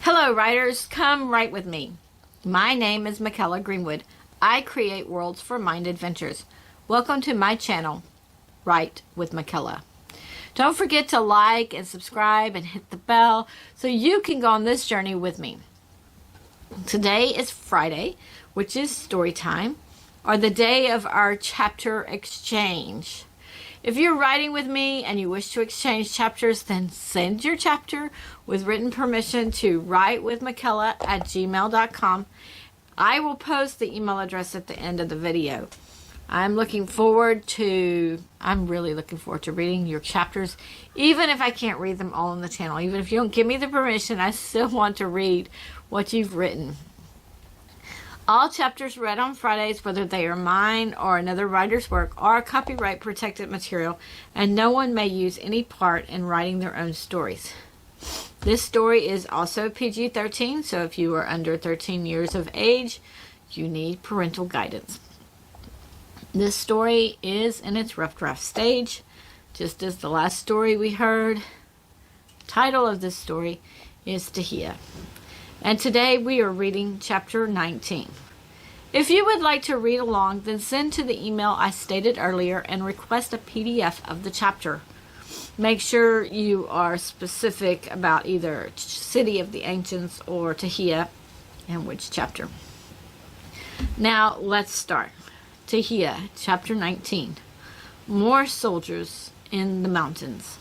Hello writers, come write with me. My name is Michaela Greenwood. I create worlds for mind adventures. Welcome to my channel, Write with Michaela. Don't forget to like and subscribe and hit the bell so you can go on this journey with me. Today is Friday, which is story time, or the day of our chapter exchange. If you're writing with me and you wish to exchange chapters, then send your chapter with written permission to writewithmichaela@gmail.com. I will post the email address at the end of the video. I'm really looking forward to reading your chapters, even if I can't read them all on the channel. Even if you don't give me the permission, I still want to read what you've written. All chapters read on Fridays, whether they are mine or another writer's work, are copyright protected material, and no one may use any part in writing their own stories. This story is also PG-13, so if you are under 13 years of age, you need parental guidance. This story is in its rough draft stage, just as the last story we heard. The title of this story is Tajiia. And today we are reading chapter 19. If you would like to read along, then send to the email I stated earlier and request a PDF of the chapter. Make sure you are specific about either City of the Ancients or Tajiia and which chapter. Now let's start. Tajiia, chapter 19. More soldiers in the mountains.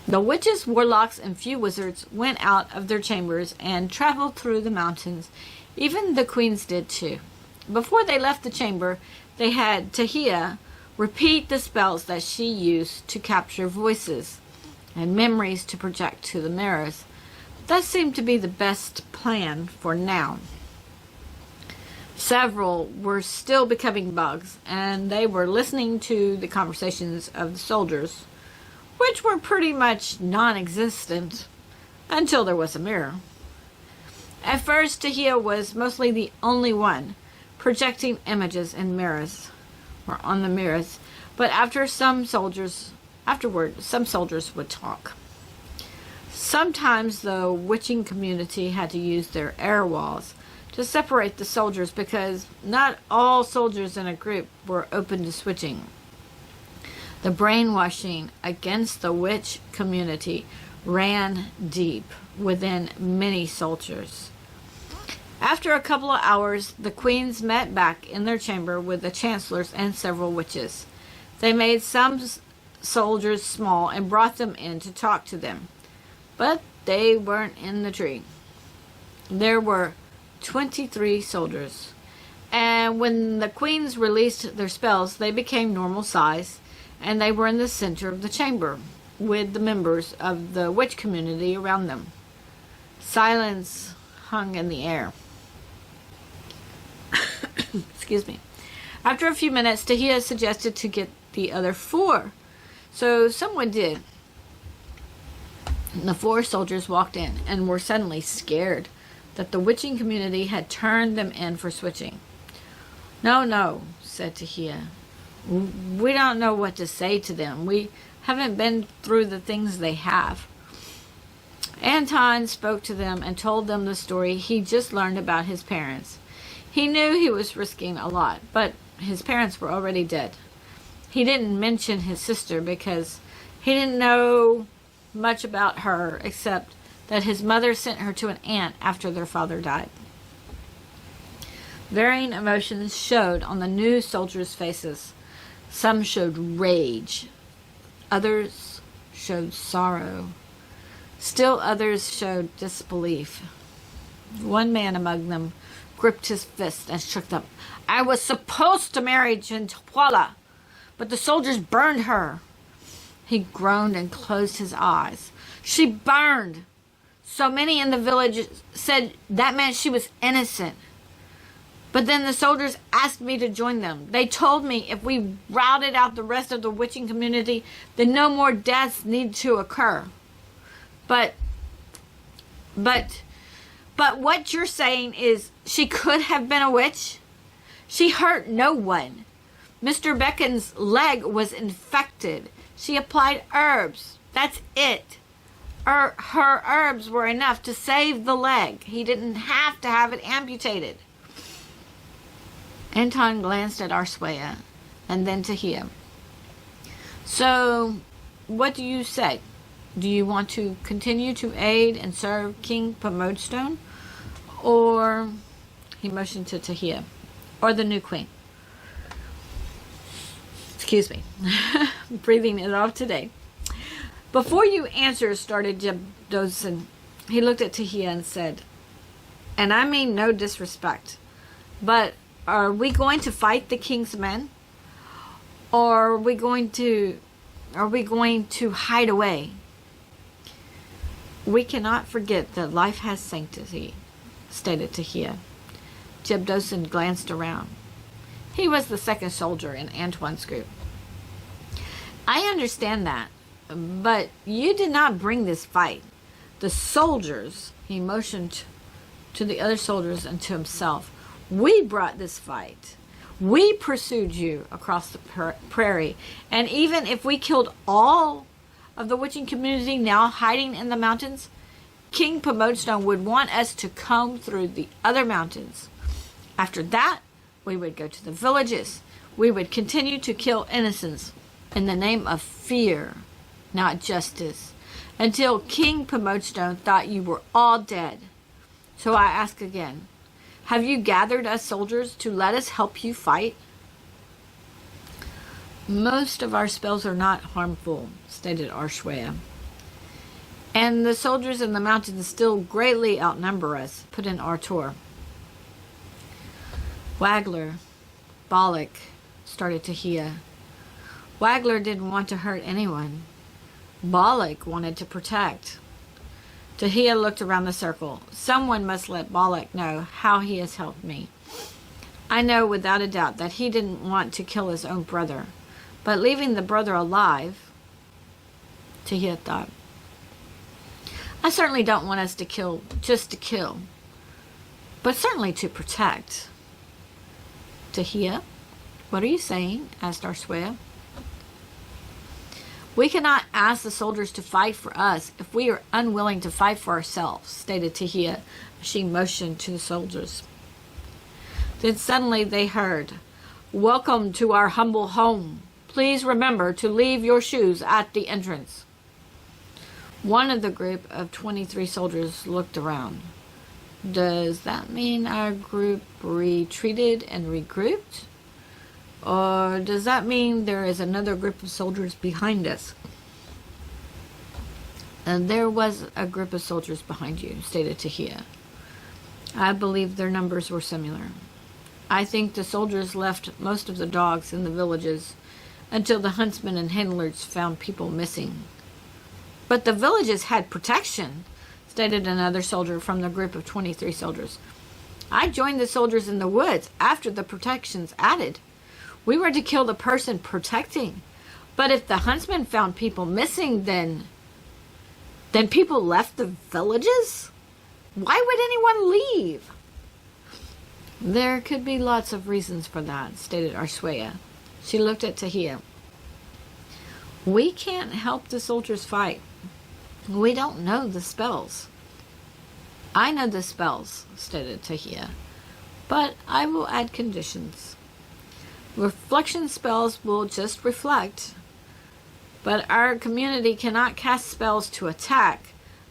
The witches, warlocks, and few wizards went out of their chambers and traveled through the mountains. Even the queens did too. Before they left the chamber, they had Tajiia repeat the spells that she used to capture voices and memories to project to the mirrors. That seemed to be the best plan for now. Several were still becoming bugs, and they were listening to the conversations of the soldiers, which were pretty much non-existent until there was a mirror. At first, Tajiia was mostly the only one projecting images in mirrors, or on the mirrors, but some soldiers would talk. Sometimes the witching community had to use their air walls to separate the soldiers because not all soldiers in a group were open to switching. The brainwashing against the witch community ran deep within many soldiers. After a couple of hours, the queens met back in their chamber with the chancellors and several witches. They made some soldiers small and brought them in to talk to them, but they weren't in the tree. There were 23 soldiers, and when the queens released their spells, they became normal size, and they were in the center of the chamber with the members of the witch community around them. Silence hung in the air. Excuse me. After a few minutes, Tajiia suggested to get the other 4, so someone did. The 4 soldiers walked in and were suddenly scared that the witching community had turned them in for switching. No, said Tajiia. We don't know what to say to them. We haven't been through the things they have. Anton spoke to them and told them the story he just learned about his parents. He knew he was risking a lot, but his parents were already dead. He didn't mention his sister because he didn't know much about her except that his mother sent her to an aunt after their father died. Varying emotions showed on the new soldiers' faces. Some showed rage. Others showed sorrow. Still others showed disbelief. One man among them gripped his fist and shook them. I was supposed to marry Gentwala, but the soldiers burned her. He groaned and closed his eyes. She burned. So many in the village said that meant she was innocent. But then the soldiers asked me to join them. They told me if we routed out the rest of the witching community, then no more deaths need to occur. But what you're saying is she could have been a witch? She hurt no one. Mr. Beckon's leg was infected. She applied herbs. That's it. her herbs were enough to save the leg. He didn't have to have it amputated. Anton glanced at Arswaya and then Tajiia. So, what do you say? Do you want to continue to aid and serve King Pomodestone? Or, he motioned to Tajiia, or the new queen? Excuse me. Breathing it off today. Before you answer, started Jebdosin, he looked at Tajiia and said, and I mean no disrespect, but are we going to fight the king's men? Or are we going to hide away? We cannot forget that life has sanctity, stated Tajiia. Jebdosin glanced around. He was the second soldier in Antoine's group. I understand that, but you did not bring this fight. The soldiers, he motioned to the other soldiers and to himself, we brought this fight. We pursued you across the prairie, and even if we killed all of the witching community now hiding in the mountains, King Pomodestone would want us to come through the other mountains. After that, we would go to the villages. We would continue to kill innocents in the name of fear, not justice, until King Pomodestone thought you were all dead. So I ask again, have you gathered us soldiers to let us help you fight? Most of our spells are not harmful, stated Arswaya. And the soldiers in the mountains still greatly outnumber us, put in Artur. Wagler, Balak, started Tajiia. Wagler didn't want to hurt anyone. Balak wanted to protect. Tajiia looked around the circle. Someone must let Balak know how he has helped me. I know without a doubt that he didn't want to kill his own brother, but leaving the brother alive, Tajiia thought. I certainly don't want us to kill just to kill, but certainly to protect. Tajiia, what are you saying? Asked Arswaya. We cannot ask the soldiers to fight for us if we are unwilling to fight for ourselves, stated Tajiia. She motioned to the soldiers. Then suddenly they heard, welcome to our humble home. Please remember to leave your shoes at the entrance. One of the group of 23 soldiers looked around. Does that mean our group retreated and regrouped? Or does that mean there is another group of soldiers behind us? And there was a group of soldiers behind you, stated Tajiia. I believe their numbers were similar. I think the soldiers left most of the dogs in the villages until the huntsmen and handlers found people missing. But the villages had protection, stated another soldier from the group of 23 soldiers. I joined the soldiers in the woods after the protections added. We were to kill the person protecting. But if the huntsmen found people missing, then people left the villages? Why would anyone leave? There could be lots of reasons for that, stated Arswaya. She looked at Tajiia. We can't help the soldiers fight. We don't know the spells. I know the spells, stated Tajiia, but I will add conditions. Reflection spells will just reflect, but our community cannot cast spells to attack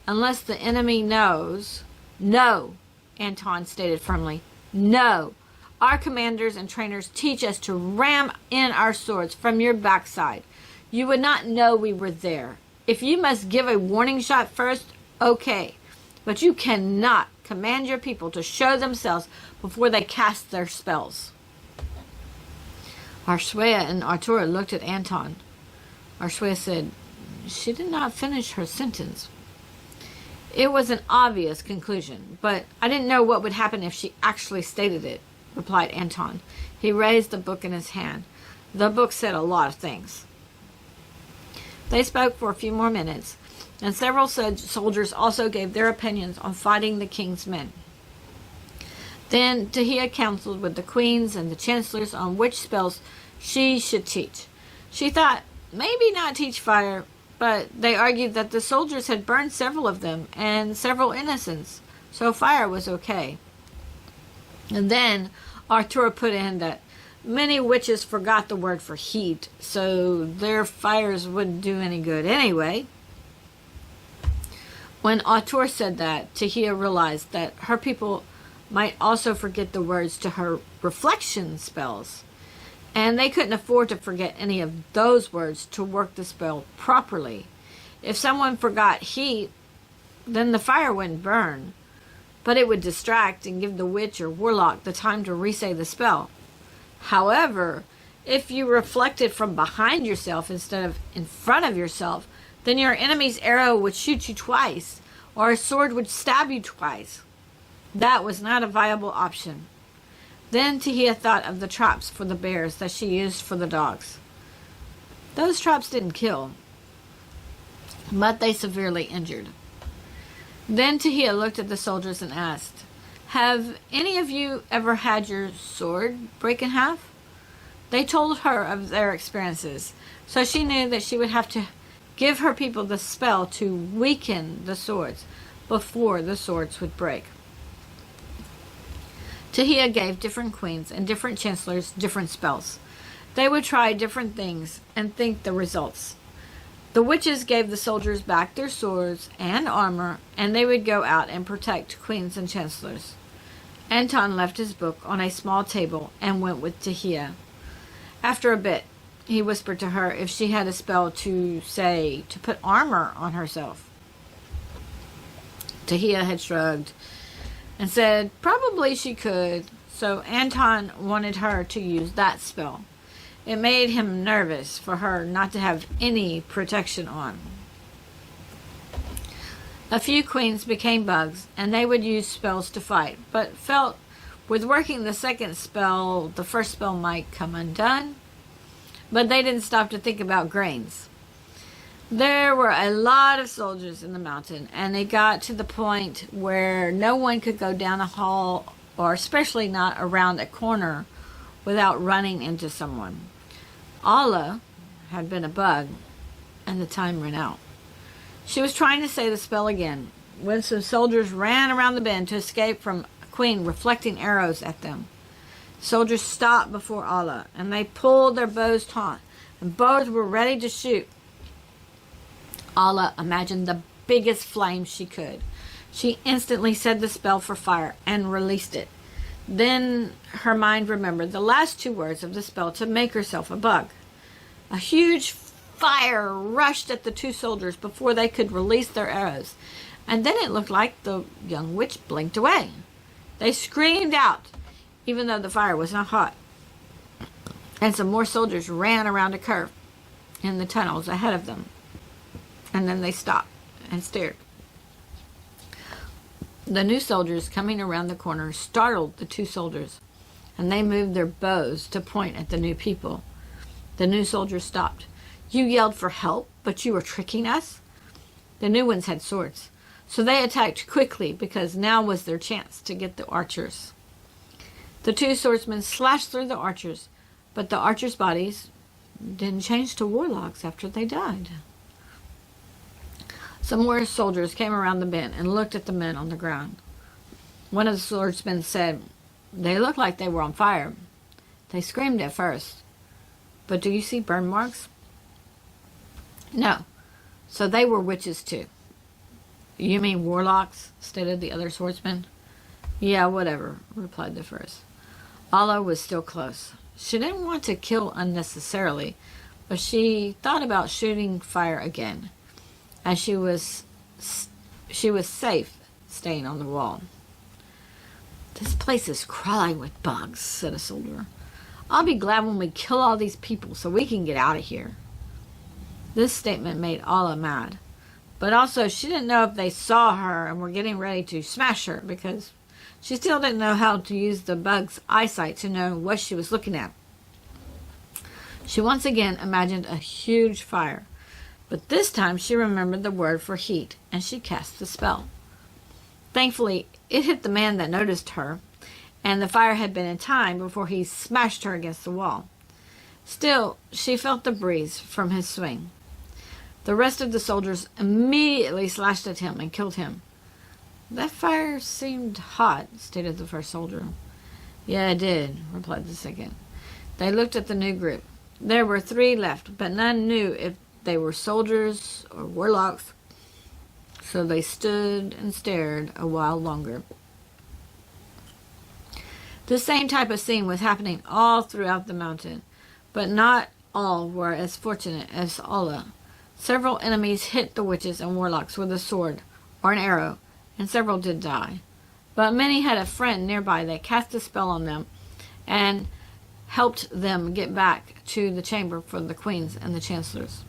unless the enemy knows. No, Anton stated firmly. No. Our commanders and trainers teach us to ram in our swords from your backside. You would not know we were there. If you must give a warning shot first, okay. But you cannot command your people to show themselves before they cast their spells. Arswaya and Artur looked at Anton. Arswaya said, she did not finish her sentence. It was an obvious conclusion, but I didn't know what would happen if she actually stated it, replied Anton. He raised the book in his hand. The book said a lot of things. They spoke for a few more minutes, and several soldiers also gave their opinions on fighting the king's men. Then Tajiia counseled with the queens and the chancellors on which spells she should teach. She thought maybe not teach fire, but they argued that the soldiers had burned several of them and several innocents, so fire was okay. And then Arturo put in that many witches forgot the word for heat, so their fires wouldn't do any good anyway. When Arturo said that, Tajiia realized that her people might also forget the words to her reflection spells, and they couldn't afford to forget any of those words to work the spell properly. If someone forgot heat, then the fire wouldn't burn, but it would distract and give the witch or warlock the time to re-say the spell. However, if you reflected from behind yourself instead of in front of yourself, then your enemy's arrow would shoot you twice, or a sword would stab you twice. That was not a viable option. Then Tajiia thought of the traps for the bears that she used for the dogs. Those traps didn't kill, but they severely injured. Then Tajiia looked at the soldiers and asked, "Have any of you ever had your sword break in half?" They told her of their experiences, so she knew that she would have to give her people the spell to weaken the swords before the swords would break. Tajiia gave different queens and different chancellors different spells. They would try different things and think the results. The witches gave the soldiers back their swords and armor, and they would go out and protect queens and chancellors. Anton left his book on a small table and went with Tajiia. After a bit, he whispered to her if she had a spell to put armor on herself. Tajiia had shrugged and said probably she could, so Anton wanted her to use that spell. It made him nervous for her not to have any protection on. A few queens became bugs, and they would use spells to fight, but felt with working the second spell, the first spell might come undone. But they didn't stop to think about grains. There were a lot of soldiers in the mountain, and it got to the point where no one could go down a hall, or especially not around a corner, without running into someone. Alla had been a bug, and the time ran out. She was trying to say the spell again when some soldiers ran around the bend to escape from a queen reflecting arrows at them. Soldiers stopped before Alla, and they pulled their bows taut, and both were ready to shoot. Alla imagined the biggest flame she could. She instantly said the spell for fire and released it. Then her mind remembered the last two words of the spell to make herself a bug. A huge fire rushed at the two soldiers before they could release their arrows, and then it looked like the young witch blinked away. They screamed out, even though the fire was not hot, and some more soldiers ran around a curve in the tunnels ahead of them, and then they stopped and stared. The new soldiers coming around the corner startled the two soldiers, and they moved their bows to point at the new people. The new soldiers stopped. "You yelled for help, but you were tricking us?" The new ones had swords, so they attacked quickly because now was their chance to get the archers. The two swordsmen slashed through the archers, but the archers' bodies didn't change to warlocks after they died. Some more soldiers came around the bend and looked at the men on the ground. One of the swordsmen said, "They look like they were on fire. They screamed at first. But do you see burn marks?" "No. So they were witches too." "You mean warlocks?" stated the other swordsman. "Yeah, whatever," replied the first. Alla was still close. She didn't want to kill unnecessarily, but she thought about shooting fire again, as she was safe staying on the wall. "This place is crawling with bugs," said a soldier. "I'll be glad when we kill all these people so we can get out of here." This statement made Alla mad, but also she didn't know if they saw her and were getting ready to smash her, because she still didn't know how to use the bug's eyesight to know what she was looking at. She once again imagined a huge fire, but this time she remembered the word for heat, and she cast the spell. Thankfully, it hit the man that noticed her, and the fire had been in time before he smashed her against the wall. Still, she felt the breeze from his swing. The rest of the soldiers immediately slashed at him and killed him. That fire seemed hot, stated the first soldier. Yeah, it did, replied the second. They looked at the new group. There were 3 left, but none knew if they were soldiers or warlocks, so they stood and stared a while longer. The same type of scene was happening all throughout the mountain, but not all were as fortunate as Olla. Several enemies hit the witches and warlocks with a sword or an arrow, and several did die. But many had a friend nearby that cast a spell on them and helped them get back to the chamber for the queens and the chancellors.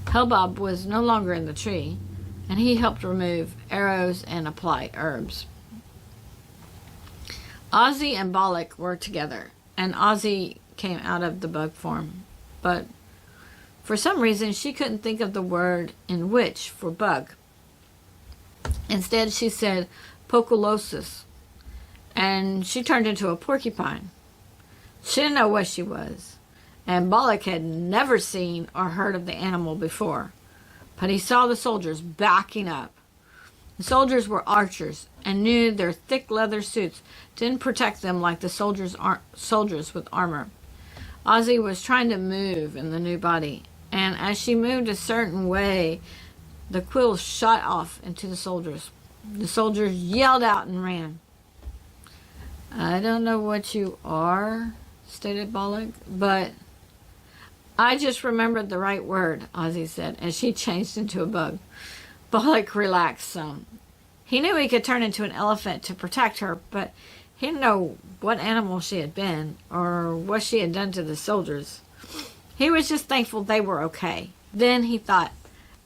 Helbob was no longer in the tree, and he helped remove arrows and apply herbs. Ozzy and Bollock were together, and Ozzy came out of the bug form, but for some reason she couldn't think of the word in witch for bug. Instead she said poculosis, and she turned into a porcupine. She didn't know what she was, and Bollock had never seen or heard of the animal before, but he saw the soldiers backing up. The soldiers were archers and knew their thick leather suits didn't protect them like the soldiers with armor. Ozzy was trying to move in the new body, and as she moved a certain way, the quills shot off into the soldiers. The soldiers yelled out and ran. I don't know what you are, stated Bollock, but I just remembered the right word, Ozzy said, and she changed into a bug. Bollock relaxed some. He knew he could turn into an elephant to protect her, but he didn't know what animal she had been or what she had done to the soldiers. He was just thankful they were okay. Then he thought,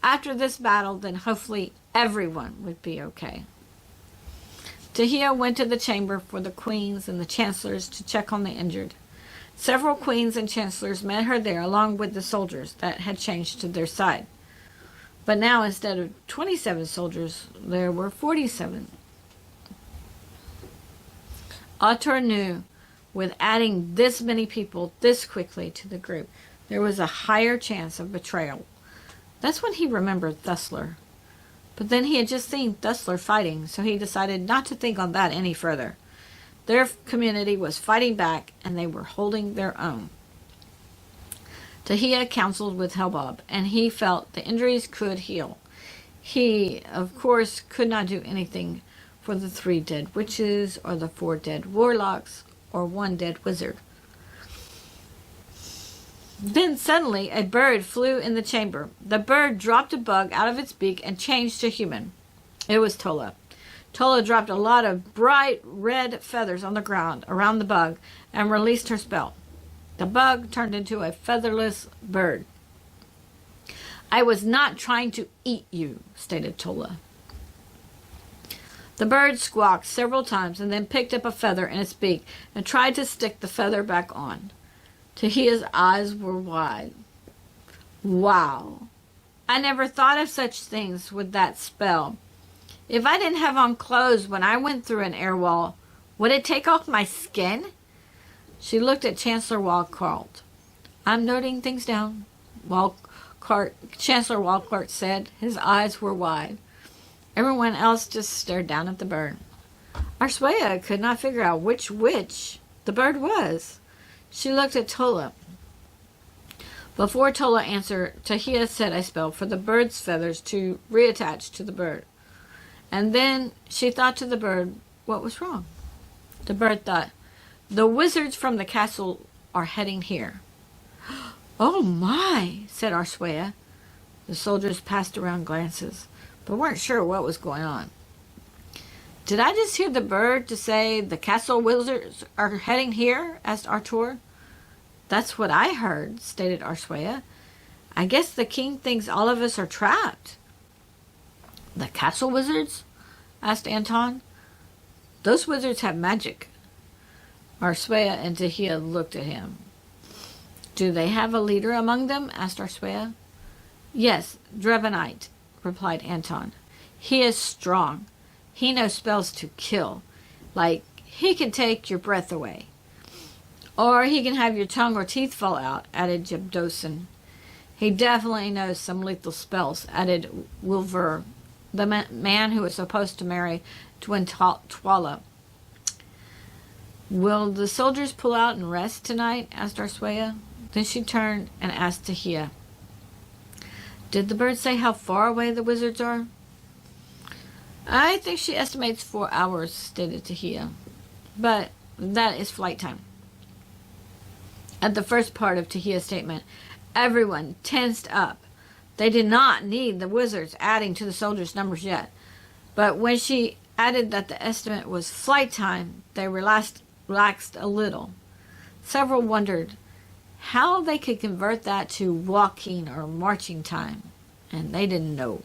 after this battle, then hopefully everyone would be okay. Tajiia went to the chamber for the queens and the chancellors to check on the injured. Several queens and chancellors met her there along with the soldiers that had changed to their side. But now instead of 27 soldiers, there were 47. Autor knew with adding this many people this quickly to the group, there was a higher chance of betrayal. That's when he remembered Thustler. But then he had just seen Thustler fighting, so he decided not to think on that any further. Their community was fighting back, and they were holding their own. Tajiia counseled with Helbob, and he felt the injuries could heal. He, of course, could not do anything for the 3 dead witches, or the 4 dead warlocks, or 1 dead wizard. Then suddenly a bird flew in the chamber. The bird dropped a bug out of its beak and changed to human. It was Tola. Tola dropped a lot of bright red feathers on the ground around the bug and released her spell. The bug turned into a featherless bird. I was not trying to eat you, stated Tola. The bird squawked several times and then picked up a feather in its beak and tried to stick the feather back on. Tajiia's eyes were wide. Wow. I never thought of such things with that spell. If I didn't have on clothes when I went through an air wall, would it take off my skin? She looked at Chancellor Walcart. I'm noting things down, Chancellor Walcart said. His eyes were wide. Everyone else just stared down at the bird. Arswaya could not figure out which witch the bird was. She looked at Tola. Before Tola answered, Tajiia said a spell for the bird's feathers to reattach to the bird. And then she thought to the bird what was wrong. The bird thought, the wizards from the castle are heading here. Oh my, said Arswaya. The soldiers passed around glances, but weren't sure what was going on. Did I just hear the bird to say the castle wizards are heading here? Asked Artur. That's what I heard, stated Arswaya. I guess the king thinks all of us are trapped. The castle wizards? Asked Anton. Those wizards have magic. Arswaya and Tajiia looked at him. Do they have a leader among them? Asked Arswaya. Yes, Drevenite, replied Anton. He is strong. He knows spells to kill. Like, he can take your breath away. Or he can have your tongue or teeth fall out, added Jebdosin. He definitely knows some lethal spells, added Wilver, the man who was supposed to marry Twin Twala. Will the soldiers pull out and rest tonight? Asked Arswaya. Then she turned and asked Tajiia, did the bird say how far away the wizards are? I think she estimates 4 hours, stated Tajiia. But that is flight time. At the first part of Tajia's statement, everyone tensed up. They did not need the wizards adding to the soldiers' numbers yet. But when she added that the estimate was flight time, they relaxed a little. Several wondered how they could convert that to walking or marching time, and they didn't know.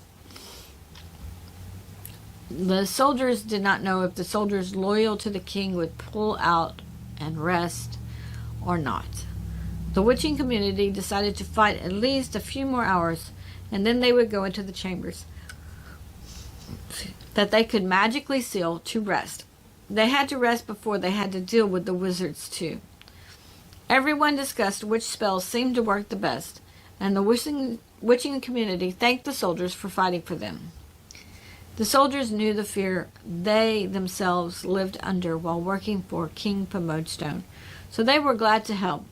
The soldiers did not know if the soldiers loyal to the king would pull out and rest or not. The witching community decided to fight at least a few more hours, and then they would go into the chambers that they could magically seal to rest. They had to rest before they had to deal with the wizards too. Everyone discussed which spells seemed to work the best, and the witching community thanked the soldiers for fighting for them. The soldiers knew the fear they themselves lived under while working for King Pomodestone, so they were glad to help,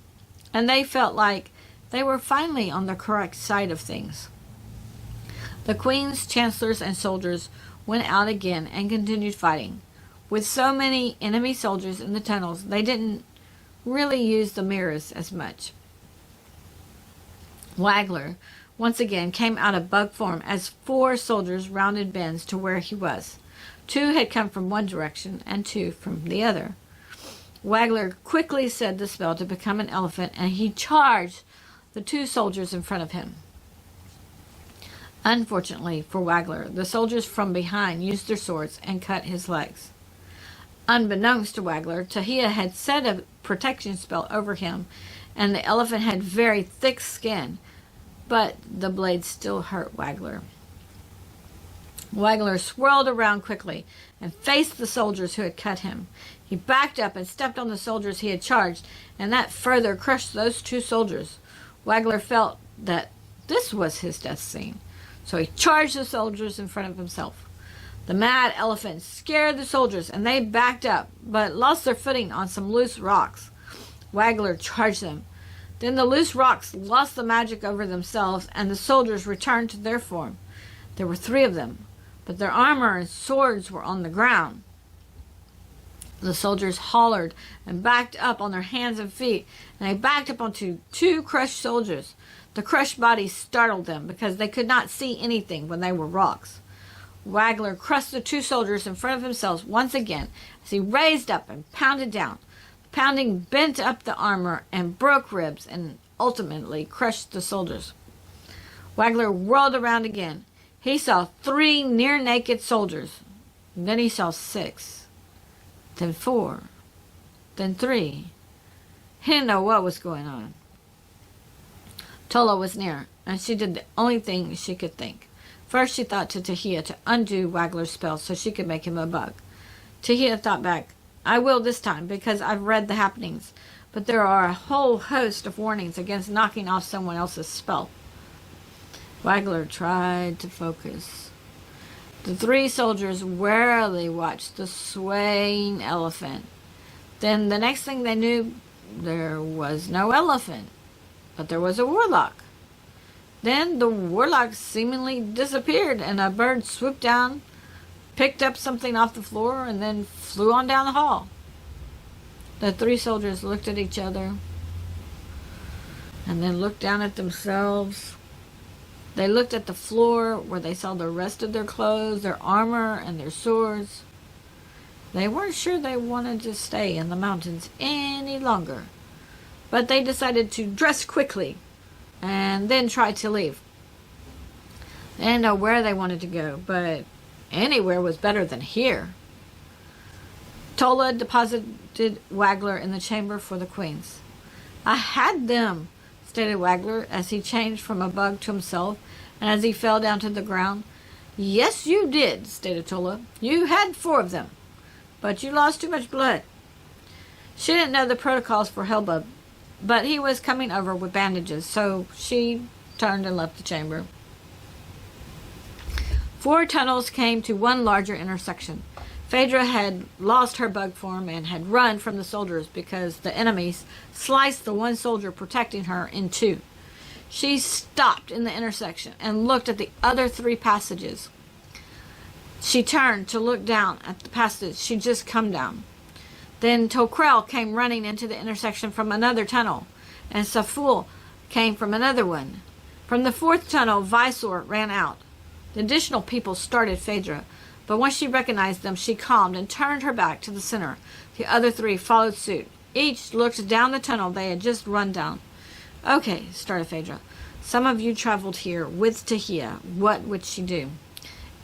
and they felt like they were finally on the correct side of things. The queens, chancellors, and soldiers went out again and continued fighting. With so many enemy soldiers in the tunnels, they didn't really use the mirrors as much. Waggler once again came out of bug form as 4 soldiers rounded bends to where he was. 2 had come from one direction and 2 from the other. Waggler quickly said the spell to become an elephant, and he charged the 2 soldiers in front of him. Unfortunately for Waggler, the soldiers from behind used their swords and cut his legs. Unbeknownst to Waggler, Tajiia had set a protection spell over him, and the elephant had very thick skin, but the blade still hurt Waggler. Waggler swirled around quickly and faced the soldiers who had cut him. He backed up and stepped on the soldiers he had charged, and that further crushed those 2 soldiers. Waggler felt that this was his death scene, so he charged the soldiers in front of himself. The mad elephant scared the soldiers, and they backed up, but lost their footing on some loose rocks. Waggler charged them. Then the loose rocks lost the magic over themselves, and the soldiers returned to their form. There were 3 of them, but their armor and swords were on the ground. The soldiers hollered and backed up on their hands and feet, and they backed up onto 2 crushed soldiers. The crushed bodies startled them because they could not see anything when they were rocks. Waggler crushed the 2 soldiers in front of himself once again as he raised up and pounded down. The pounding bent up the armor and broke ribs and ultimately crushed the soldiers. Waggler whirled around again. He saw 3 near-naked soldiers. Then he saw 6. Then 4. Then 3. He didn't know what was going on. Tola was near, and she did the only thing she could think. First, she thought to Tajiia to undo Waggler's spell so she could make him a bug. Tajiia thought back, I will this time, because I've read the happenings, but there are a whole host of warnings against knocking off someone else's spell. Waggler tried to focus. The 3 soldiers warily watched the swaying elephant. Then the next thing they knew, there was no elephant, but there was a warlock. Then the warlock seemingly disappeared, and a bird swooped down, picked up something off the floor, and then flew on down the hall. The 3 soldiers looked at each other, and then looked down at themselves. They looked at the floor where they saw the rest of their clothes, their armor, and their swords. They weren't sure they wanted to stay in the mountains any longer, but they decided to dress quickly and then try to leave. They didn't know where they wanted to go, but anywhere was better than here. Tola deposited Waggler in the chamber for the queens. I had them, stated Waggler as he changed from a bug to himself and as he fell down to the ground. Yes, you did, stated Tola. You had 4 of them, but you lost too much blood. She didn't know the protocols for Helba, but he was coming over with bandages, so she turned and left the chamber. 4 tunnels came to one larger intersection. Phaedra had lost her bug form and had run from the soldiers because the enemies sliced the one soldier protecting her in 2. She stopped in the intersection and looked at the other 3 passages. She turned to look down at the passage she'd just come down. Then Tokrel came running into the intersection from another tunnel, and Saful came from another one. From the 4th tunnel, Visor ran out. The additional people started Phaedra, but once she recognized them, she calmed and turned her back to the center. The other 3 followed suit. Each looked down the tunnel they had just run down. Okay, started Phaedra. Some of you traveled here with Tajiia. What would she do?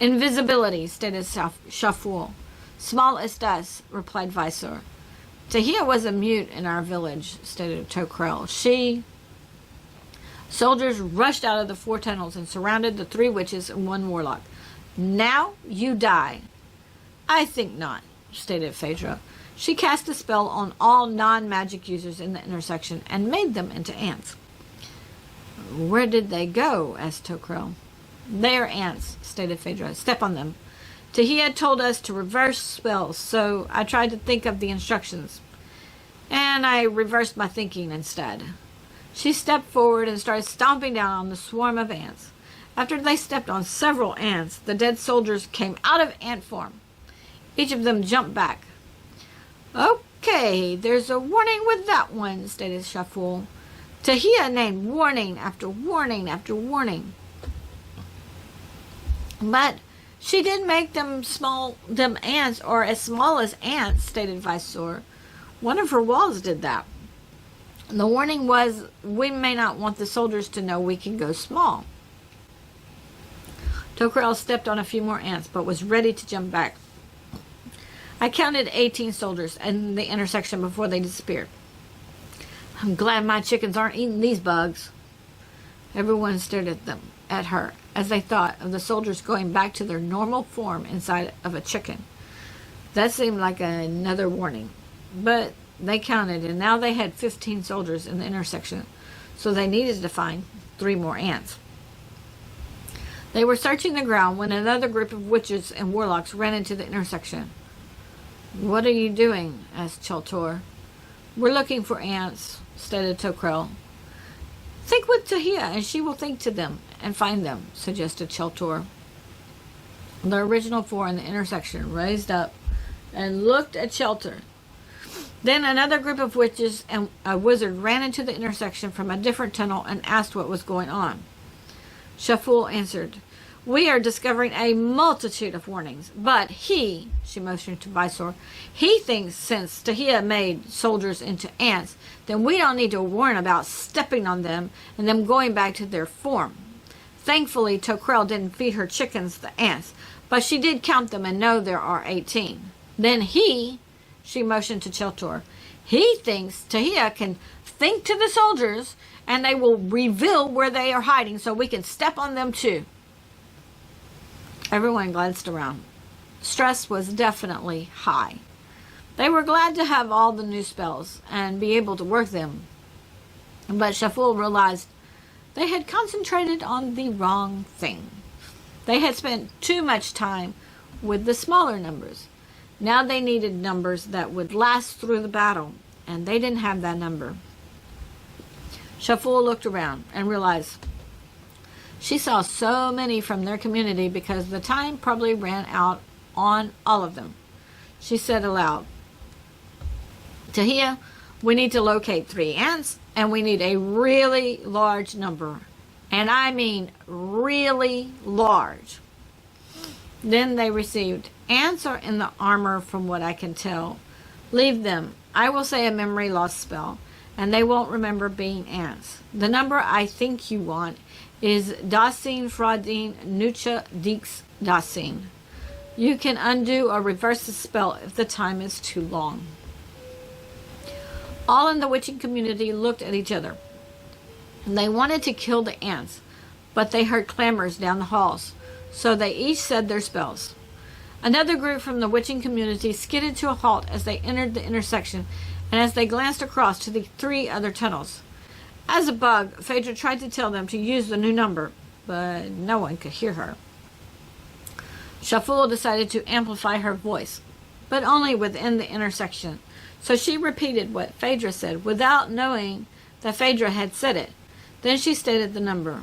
Invisibility, stated Shaful. Small as dust, replied Visor. Tajiia was a mute in our village, stated Tokrel. Soldiers rushed out of the 4 tunnels and surrounded the 3 witches and 1 warlock. Now you die. I think not, stated Phaedra. She cast a spell on all non-magic users in the intersection and made them into ants. Where did they go? Asked Tokrel. They are ants, stated Phaedra. Step on them. Tajiia told us to reverse spells, so I tried to think of the instructions. And I reversed my thinking instead. She stepped forward and started stomping down on the swarm of ants. After they stepped on several ants, the dead soldiers came out of ant form. Each of them jumped back. Okay, there's a warning with that one, stated Shaful. Tajiia named warning after warning after warning. But she did make them ants, or as small as ants, stated Visor. One of her walls did that. The warning was, we may not want the soldiers to know we can go small. Tokrel stepped on a few more ants, but was ready to jump back. I counted 18 soldiers in the intersection before they disappeared. I'm glad my chickens aren't eating these bugs. Everyone stared at her, as they thought of the soldiers going back to their normal form inside of a chicken. That seemed like another warning. But they counted, and now they had 15 soldiers in the intersection, so they needed to find 3 more ants. They were searching the ground when another group of witches and warlocks ran into the intersection. What are you doing? Asked Cheltor. We're looking for ants, stated Tokrel. Think with Tajiia, and she will think to them and find them, suggested Cheltor. The original 4 in the intersection raised up and looked at Cheltor. Then another group of witches and a wizard ran into the intersection from a different tunnel and asked what was going on. Shaful answered, we are discovering a multitude of warnings, but she motioned to Visor, he thinks since Tajiia made soldiers into ants, then we don't need to warn about stepping on them and them going back to their form. Thankfully, Tokrel didn't feed her chickens the ants, but she did count them and know there are 18. Then she motioned to Cheltor, he thinks Tajiia can think to the soldiers and they will reveal where they are hiding so we can step on them too. Everyone glanced around. Stress was definitely high. They were glad to have all the new spells and be able to work them. But Shaful realized they had concentrated on the wrong thing. They had spent too much time with the smaller numbers. Now they needed numbers that would last through the battle, and they didn't have that number. Shaful looked around and realized she saw so many from their community because the time probably ran out on all of them. She said aloud, Tajiia, we need to locate 3 ants, and we need a really large number. And I mean really large. Then they received, ants are in the armor from what I can tell. Leave them. I will say a memory loss spell, and they won't remember being ants. The number I think you want is Dasin Fraudin Nucha Dix Dasin. You can undo or reverse the spell if the time is too long. All in the witching community looked at each other. They wanted to kill the ants, but they heard clamors down the halls, so they each said their spells. Another group from the witching community skidded to a halt as they entered the intersection and as they glanced across to the 3 other tunnels. As a bug, Phaedra tried to tell them to use the new number, but no one could hear her. Shaful decided to amplify her voice, but only within the intersection. So she repeated what Phaedra said without knowing that Phaedra had said it. Then she stated the number.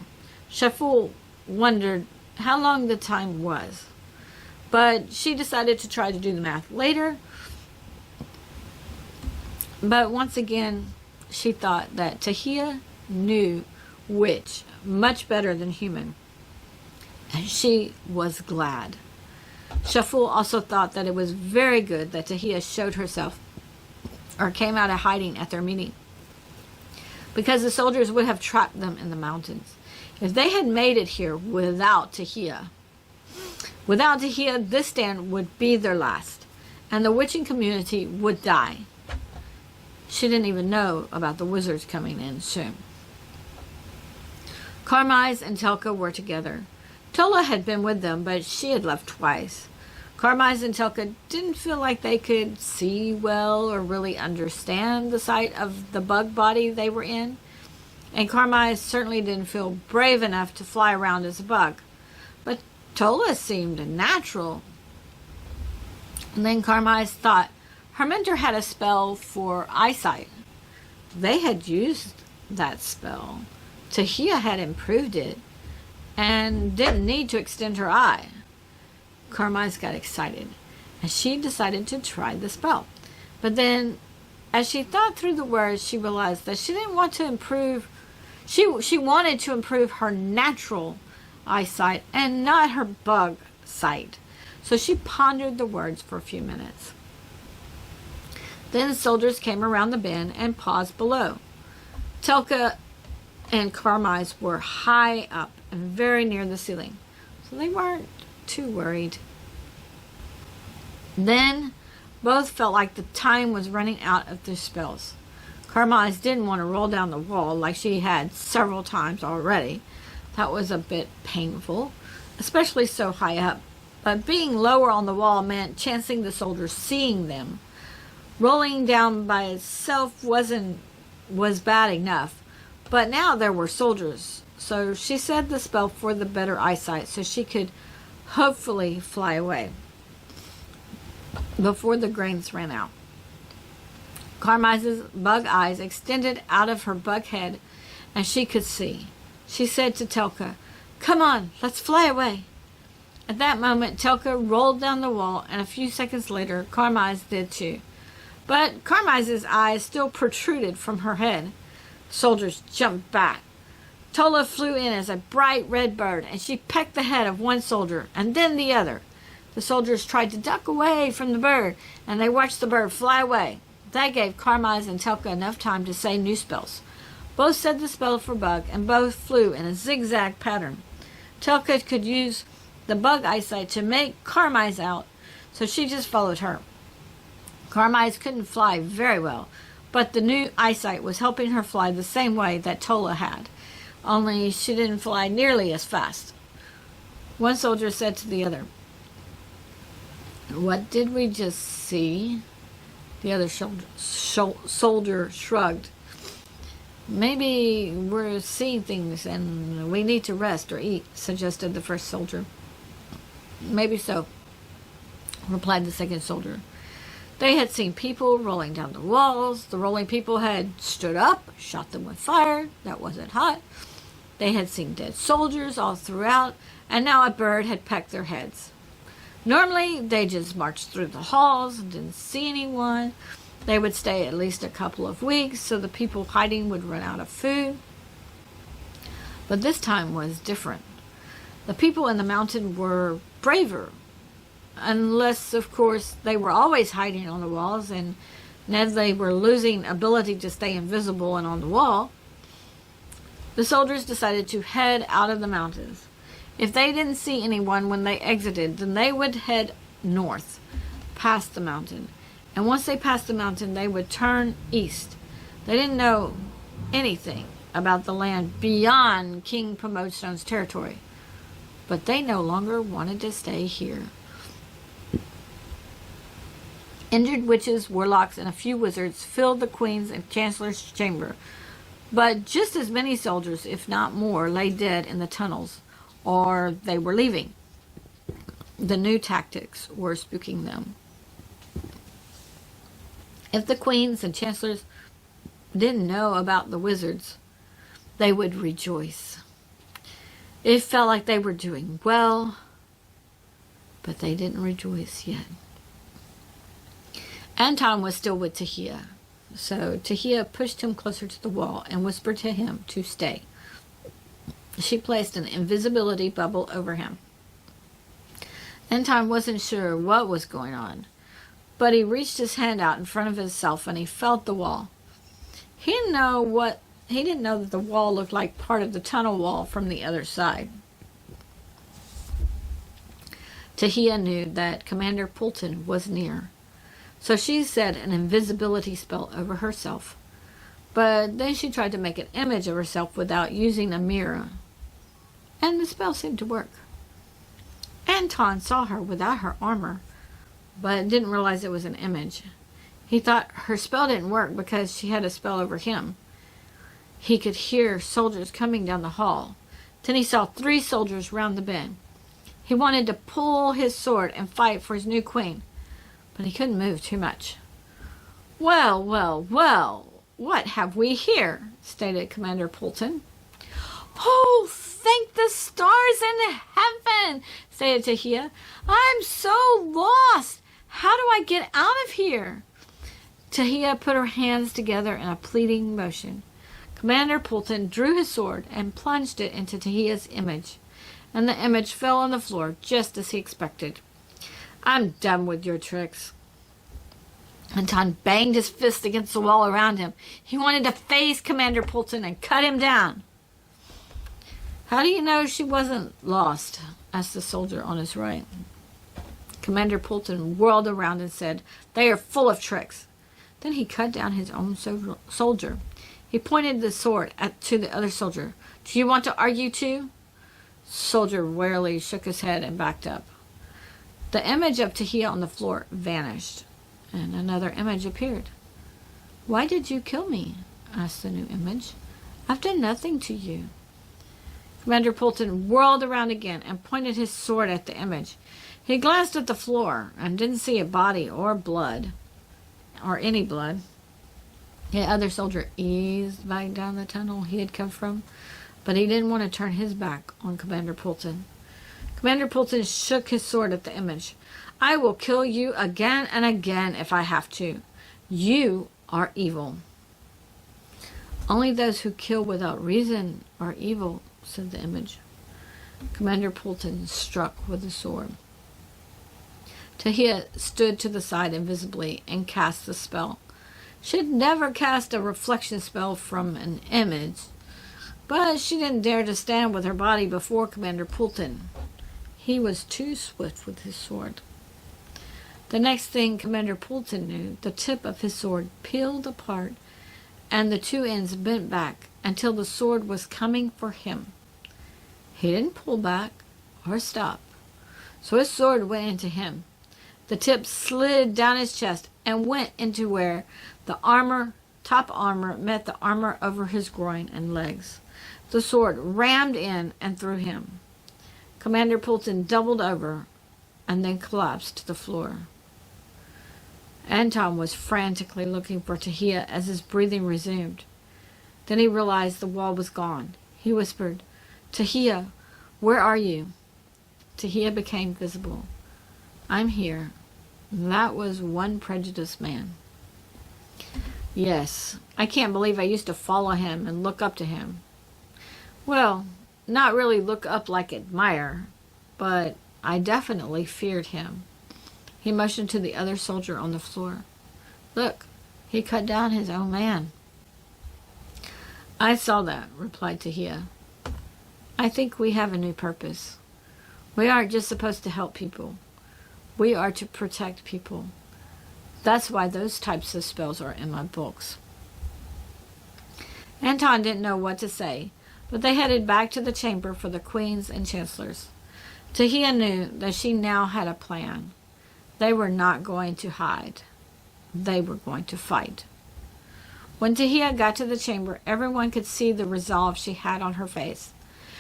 Shaful wondered how long the time was, but she decided to try to do the math later. But once again, she thought that Tajiia knew witch much better than human, and she was glad. Shaful also thought that it was very good that Tajiia showed herself or came out of hiding at their meeting, because the soldiers would have trapped them in the mountains. If they had made it here without Tajiia, this stand would be their last, and the witching community would die. She didn't even know about the wizards coming in soon. Karmais and Telka were together. Tola had been with them, but she had left twice. Karmais and Telka didn't feel like they could see well or really understand the sight of the bug body they were in, and Karmais certainly didn't feel brave enough to fly around as a bug. But Tola seemed natural. And then Karmais thought her mentor had a spell for eyesight. They had used that spell. Tajiia had improved it and didn't need to extend her eye. Karmais got excited, and she decided to try the spell. But then, as she thought through the words, she realized that she didn't want to improve. She wanted to improve her natural eyesight and not her bug sight. So she pondered the words for a few minutes. Then the soldiers came around the bend and paused below. Telka and Karmais were high up and very near the ceiling, so they weren't too worried. Then both felt like the time was running out of their spells. Karmais didn't want to roll down the wall like she had several times already. That was a bit painful, especially so high up. But being lower on the wall meant chancing the soldiers seeing them. Rolling down by itself was bad enough, but now there were soldiers. So she said the spell for the better eyesight so she could hopefully fly away before the grains ran out. Karmais's bug eyes extended out of her bug head, and she could see. She said to Telka, "Come on, let's fly away." At that moment, Telka rolled down the wall, and a few seconds later, Karmais did too. But Karmais's eyes still protruded from her head. The soldiers jumped back. Tola flew in as a bright red bird, and she pecked the head of one soldier and then the other. The soldiers tried to duck away from the bird, and they watched the bird fly away. That gave Karmais and Telka enough time to say new spells. Both said the spell for bug, and both flew in a zigzag pattern. Telka could use the bug eyesight to make Karmais out, so she just followed her. Karmais couldn't fly very well, but the new eyesight was helping her fly the same way that Tola had, only she didn't fly nearly as fast. One soldier said to the other, "What did we just see?" The other soldier shrugged. "Maybe we're seeing things and we need to rest or eat," suggested the first soldier. "Maybe so," replied the second soldier. They had seen people rolling down the walls. The rolling people had stood up, shot them with fire. That wasn't hot. They had seen dead soldiers all throughout, and now a bird had pecked their heads. Normally, they just marched through the halls and didn't see anyone. They would stay at least a couple of weeks so the people hiding would run out of food. But this time was different. The people in the mountain were braver. Unless, of course, they were always hiding on the walls, and now they were losing ability to stay invisible and on the wall. The soldiers decided to head out of the mountains. If they didn't see anyone when they exited, then they would head north, past the mountain. And once they passed the mountain, they would turn east. They didn't know anything about the land beyond King Pomodestone's territory, but they no longer wanted to stay here. Injured witches, warlocks, and a few wizards filled the queen's and chancellor's chamber, But just as many soldiers, if not more, lay dead in the tunnels, or they were leaving. The new tactics were spooking them. If the queens and chancellors didn't know about the wizards, they would rejoice. It felt like they were doing well, but they didn't rejoice yet. Anton was still with Tajiia, so Tajiia pushed him closer to the wall and whispered to him to stay. She placed an invisibility bubble over him. Anton wasn't sure what was going on, but he reached his hand out in front of himself and he felt the wall. He didn't know that the wall looked like part of the tunnel wall from the other side. Tajiia knew that Commander Poulton was near, so she said an invisibility spell over herself. But then she tried to make an image of herself without using a mirror, and the spell seemed to work. Anton saw her without her armor, but didn't realize it was an image. He thought her spell didn't work because she had a spell over him. He could hear soldiers coming down the hall. Then he saw 3 soldiers round the bend. He wanted to pull his sword and fight for his new queen, but he couldn't move too much. Well, well, well, what have we here? Stated Commander Poulton. Oh, thank the stars in heaven, stated Tajiia. I'm so lost. How do I get out of here? Tajiia put her hands together in a pleading motion. Commander Poulton drew his sword and plunged it into Tajiia's image, and the image fell on the floor just as he expected. I'm done with your tricks. Anton banged his fist against the wall around him. He wanted to face Commander Poulton and cut him down. How do you know she wasn't lost? Asked the soldier on his right. Commander Poulton whirled around and said, They are full of tricks. Then he cut down his own soldier. He pointed the sword to the other soldier. Do you want to argue too? Soldier wearily shook his head and backed up. The image of Tajiia on the floor vanished, and another image appeared. Why did you kill me? Asked the new image. I've done nothing to you. Commander Poulton whirled around again and pointed his sword at the image. He glanced at the floor and didn't see a body or blood, or any blood. The other soldier eased back down the tunnel he had come from, but he didn't want to turn his back on Commander Poulton. Commander Poulton shook his sword at the image. I will kill you again and again if I have to. You are evil. Only those who kill without reason are evil, said the image. Commander Poulton struck with the sword. Tajiia stood to the side invisibly and cast the spell. She had never cast a reflection spell from an image, but she didn't dare to stand with her body before Commander Poulton. He was too swift with his sword. The next thing Commander Poulton knew, the tip of his sword peeled apart and the 2 ends bent back until the sword was coming for him. He didn't pull back or stop, so his sword went into him. The tip slid down his chest and went into where the top armor met the armor over his groin and legs. The sword rammed in and through him. Commander Poulton doubled over and then collapsed to the floor. Anton was frantically looking for Tajiia as his breathing resumed. Then he realized the wall was gone. He whispered, Tajiia, where are you? Tajiia became visible. I'm here. That was one prejudiced man. Yes, I can't believe I used to follow him and look up to him. Well, not really look up like admire, but I definitely feared him. He motioned to the other soldier on the floor. Look, he cut down his own man. I saw that, replied Tajiia. I think we have a new purpose. We aren't just supposed to help people. We are to protect people. That's why those types of spells are in my books. Anton didn't know what to say, but they headed back to the chamber for the queens and chancellors. Tajiia knew that she now had a plan. They were not going to hide. They were going to fight. When Tajiia got to the chamber, everyone could see the resolve she had on her face.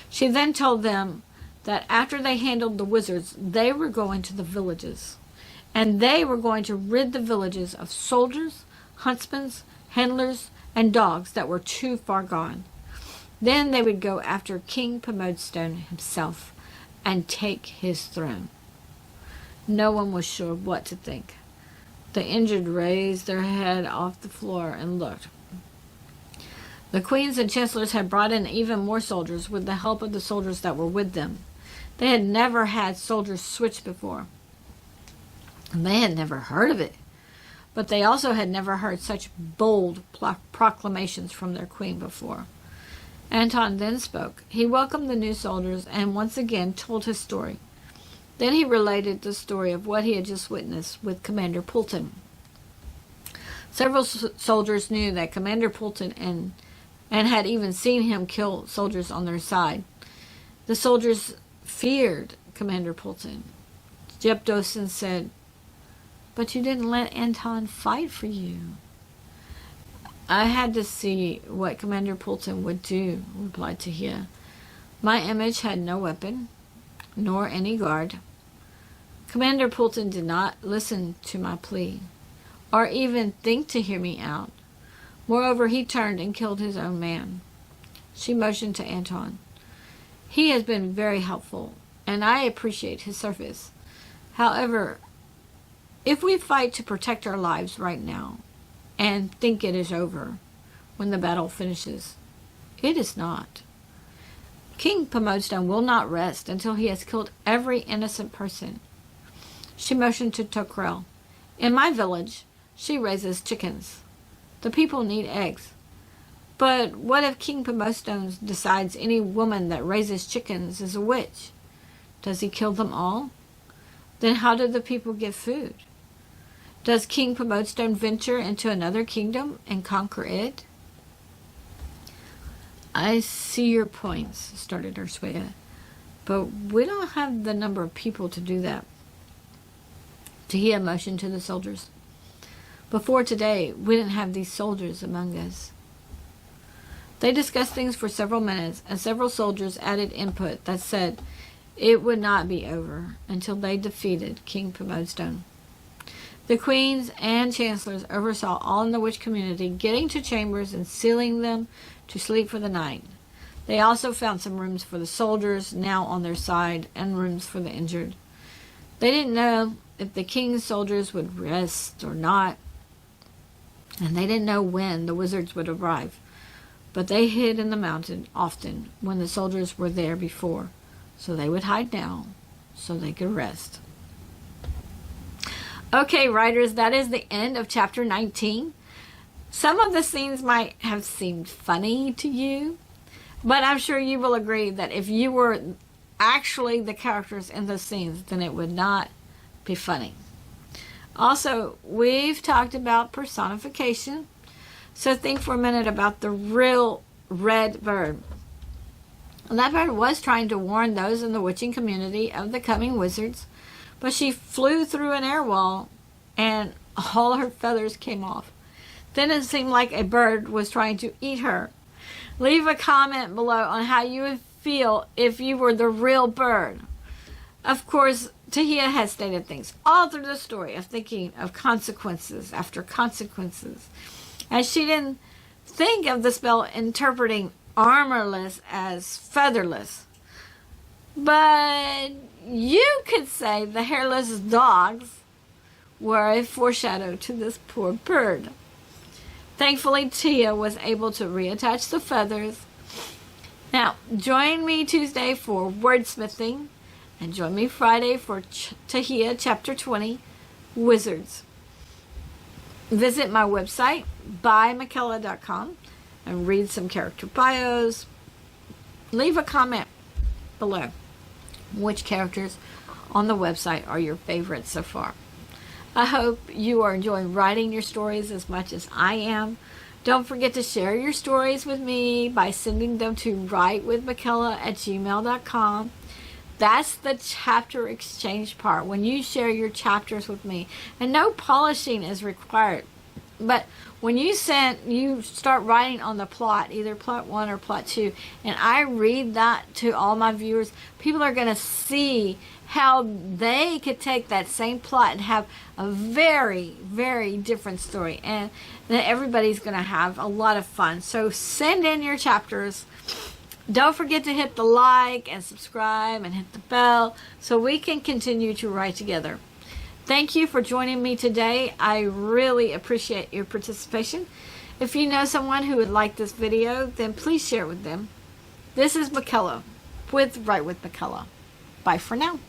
She then told them that after they handled the wizards, they were going to the villages. And they were going to rid the villages of soldiers, huntsmen, handlers, and dogs that were too far gone. Then they would go after King Pomodestone himself and take his throne. No one was sure what to think. The injured raised their head off the floor and looked. The queens and chancellors had brought in even more soldiers with the help of the soldiers that were with them. They had never had soldiers switch before. And they had never heard of it. But they also had never heard such bold proclamations from their queen before. Anton then spoke. He welcomed the new soldiers and once again told his story. Then he related the story of what he had just witnessed with Commander Poulton. Several soldiers knew that Commander Poulton and had even seen him kill soldiers on their side. The soldiers feared Commander Poulton. Jepdosin said, "But you didn't let Anton fight for you." "I had to see what Commander Poulton would do," replied Tajiia. "My image had no weapon, nor any guard. Commander Poulton did not listen to my plea, or even think to hear me out. Moreover, he turned and killed his own man." She motioned to Anton. "He has been very helpful, and I appreciate his service. However, if we fight to protect our lives right now, and think it is over when the battle finishes, it is not. King Pomodestone will not rest until he has killed every innocent person." She motioned to Tokrel. "In my village, she raises chickens. The people need eggs. But what if King Pomodestone decides any woman that raises chickens is a witch? Does he kill them all? Then how do the people get food? Does King Pomodestone venture into another kingdom and conquer it?" "I see your points," started Urswea, "but we don't have the number of people to do that." Tajiia motioned to the soldiers. "Before today, we didn't have these soldiers among us." They discussed things for several minutes, and several soldiers added input that said it would not be over until they defeated King Pomodestone. The queens and chancellors oversaw all in the witch community getting to chambers and sealing them to sleep for the night. They also found some rooms for the soldiers now on their side and rooms for the injured. They didn't know if the king's soldiers would rest or not, and they didn't know when the wizards would arrive. But they hid in the mountain often when the soldiers were there before, so they would hide now so they could rest. Okay, writers, that is the end of chapter 19. Some of the scenes might have seemed funny to you, but I'm sure you will agree that if you were actually the characters in those scenes, then it would not be funny. Also, we've talked about personification, so think for a minute about the real red bird. And that bird was trying to warn those in the witching community of the coming wizards, but she flew through an air wall and all her feathers came off. Then it seemed like a bird was trying to eat her. Leave a comment below on how you would feel if you were the real bird. Of course, Tajiia has stated things all through the story of thinking of consequences after consequences, as she didn't think of the spell interpreting armorless as featherless. But you could say the hairless dogs were a foreshadow to this poor bird. Thankfully, Tajiia was able to reattach the feathers. Now, join me Tuesday for wordsmithing, and join me Friday for Tajiia Chapter 20, Wizards. Visit my website, bymichaela.com, and read some character bios. Leave a comment below. Which characters on the website are your favorites so far? I hope you are enjoying writing your stories as much as I am. Don't forget to share your stories with me by sending them to writewithmichaela@gmail.com. That's the chapter exchange part, when you share your chapters with me. And no polishing is required. But when you start writing on the plot, either plot 1 or plot 2, and I read that to all my viewers, people are going to see how they could take that same plot and have a very, very different story. And then everybody's going to have a lot of fun. So send in your chapters. Don't forget to hit the like and subscribe and hit the bell so we can continue to write together. Thank you for joining me today. I really appreciate your participation. If you know someone who would like this video, then please share it with them. This is McCullough with Write with McCullough. Bye for now.